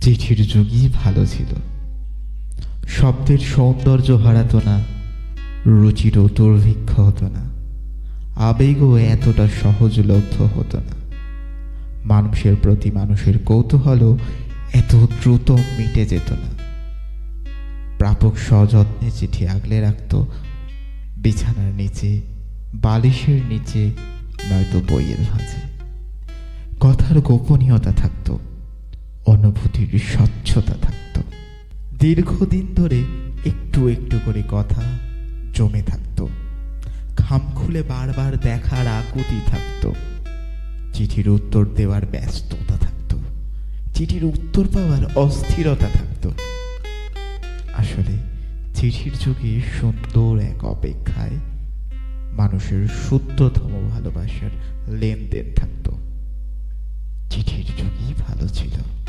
চিঠির যুগই ভালো ছিল। শব্দের সৌন্দর্য হারাতো না, রুচিরও দুর্ভিক্ষ হতো না, আবেগও এতটা সহজলভ্য হতো না। মানুষের প্রতি মানুষের কৌতূহলও এত দ্রুত মিটে যেত না। প্রাপক সযত্নে চিঠি আগলে রাখত বিছানার নিচে, বালিশের নিচে, নয়তো বইয়ের ভাঁজে। কথার গোপনীয়তা থাকত, অনুভূতির স্বচ্ছতা থাকত। দীর্ঘদিন ধরে একটু একটু করে কথা জমে থাকত, খাম খুলে বারবার দেখার আকুতি থাকত। চিঠির উত্তর দেওয়ার ব্যস্ততা থাকত, চিঠির উত্তর পাওয়ার অস্থিরতা থাকত। আসলে চিঠির যুগে সুন্দর এক অপেক্ষায় মানুষের শুদ্ধতম ভালোবাসার লেনদেন থাকত। চিঠির যুগই ভালো ছিল।